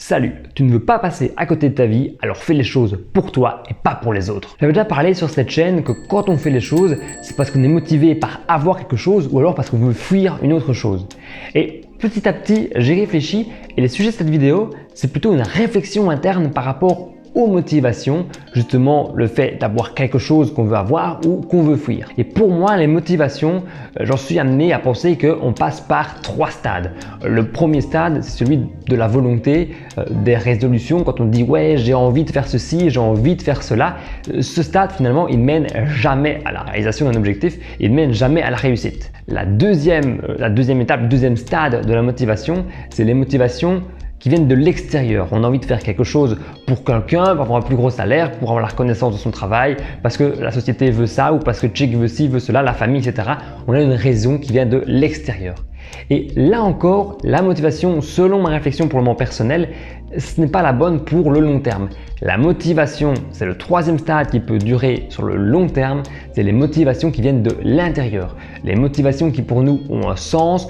Salut, tu ne veux pas passer à côté de ta vie, alors fais les choses pour toi et pas pour les autres. J'avais déjà parlé sur cette chaîne que quand on fait les choses, c'est parce qu'on est motivé par avoir quelque chose ou alors parce qu'on veut fuir une autre chose. Et petit à petit, j'ai réfléchi et le sujet de cette vidéo, c'est plutôt une réflexion interne par rapport aux motivations, justement le fait d'avoir quelque chose qu'on veut avoir ou qu'on veut fuir. Et pour moi, les motivations, j'en suis amené à penser qu'on passe par 3 stades. Le premier stade, c'est celui de la volonté, des résolutions, quand on dit ouais j'ai envie de faire ceci, j'ai envie de faire cela. Ce stade finalement, il ne mène jamais à la réalisation d'un objectif, il ne mène jamais à la réussite. La deuxième étape, le deuxième stade de la motivation, c'est les motivations qui viennent de l'extérieur. On a envie de faire quelque chose pour quelqu'un, pour avoir un plus gros salaire, pour avoir la reconnaissance de son travail, parce que la société veut ça ou parce que Chick veut ci, veut cela, la famille, etc. On a une raison qui vient de l'extérieur. Et là encore, la motivation, selon ma réflexion pour le moment personnel, ce n'est pas la bonne pour le long terme. La motivation, c'est le troisième stade qui peut durer sur le long terme, c'est les motivations qui viennent de l'intérieur. Les motivations qui pour nous ont un sens,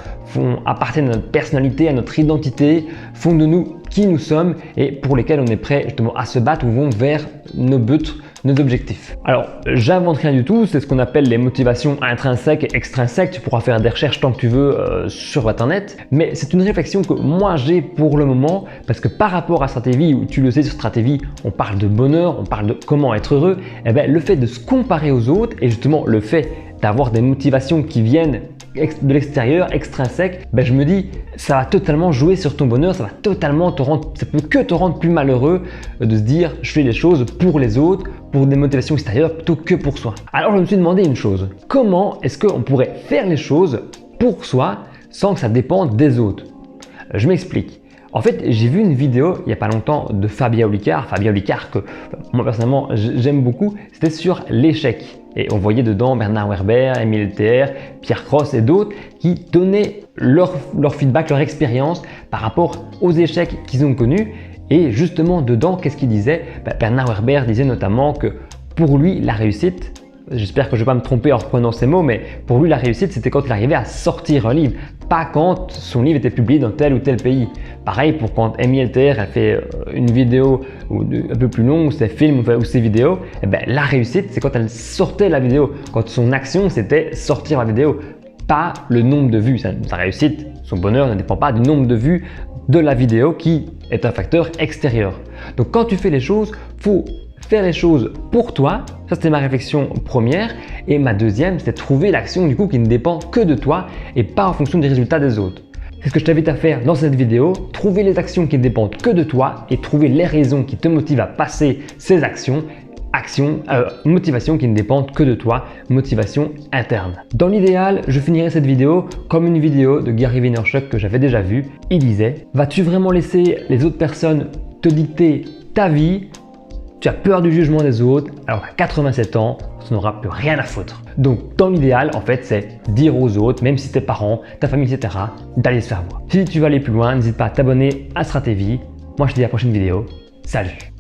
appartiennent à notre personnalité, à notre identité, font de nous qui nous sommes et pour lesquels on est prêt justement à se battre ou vont vers nos buts, nos objectifs. Alors, j'invente rien du tout, c'est ce qu'on appelle les motivations intrinsèques et extrinsèques. Tu pourras faire des recherches tant que tu veux sur internet, mais c'est une réflexion que moi j'ai pour le moment parce que par rapport à Stratévie, où tu le sais sur Stratévie, on parle de bonheur, on parle de comment être heureux, et bien, le fait de se comparer aux autres et justement le fait d'avoir des motivations qui viennent de l'extérieur, extrinsèque, ben je me dis ça va totalement jouer sur ton bonheur, ça va totalement te rendre, ça peut que te rendre plus malheureux de se dire je fais les choses pour les autres, pour des motivations extérieures plutôt que pour soi. Alors je me suis demandé une chose, comment est-ce qu'on pourrait faire les choses pour soi sans que ça dépende des autres? Je m'explique. En fait, j'ai vu une vidéo il n'y a pas longtemps de Fabien Olicard que moi personnellement j'aime beaucoup, c'était sur l'échec. Et on voyait dedans Bernard Werber, Émile Ther, Pierre Cross et d'autres qui donnaient leur feedback, leur expérience par rapport aux échecs qu'ils ont connus. Et justement dedans, qu'est-ce qu'il disait? Bernard Werber disait notamment que pour lui, la réussite, j'espère que je ne vais pas me tromper en reprenant ces mots, mais pour lui la réussite c'était quand il arrivait à sortir un livre, pas quand son livre était publié dans tel ou tel pays. Pareil pour quand Émile Ther a fait une vidéo un peu plus longue, ou ses films ou ses vidéos, et bien, la réussite c'est quand elle sortait la vidéo, quand son action c'était sortir la vidéo, pas le nombre de vues. Sa réussite, son bonheur ne dépend pas du nombre de vues de la vidéo qui est un facteur extérieur. Donc quand tu fais les choses, faut faire les choses pour toi, ça c'était ma réflexion première, et ma deuxième c'était trouver l'action du coup qui ne dépend que de toi et pas en fonction des résultats des autres. C'est ce que je t'invite à faire dans cette vidéo, trouver les actions qui ne dépendent que de toi et trouver les raisons qui te motivent à passer ces actions, motivation qui ne dépendent que de toi, motivation interne. Dans l'idéal, je finirai cette vidéo comme une vidéo de Gary Vaynerchuk que j'avais déjà vue. Il disait, vas-tu vraiment laisser les autres personnes te dicter ta vie? Tu as peur du jugement des autres, alors qu'à 87 ans, tu n'auras plus rien à foutre. Donc, dans l'idéal, en fait, c'est dire aux autres, même si tes parents, ta famille, etc., d'aller se faire voir. Si tu veux aller plus loin, n'hésite pas à t'abonner à Stratévie. Moi, je te dis à la prochaine vidéo. Salut!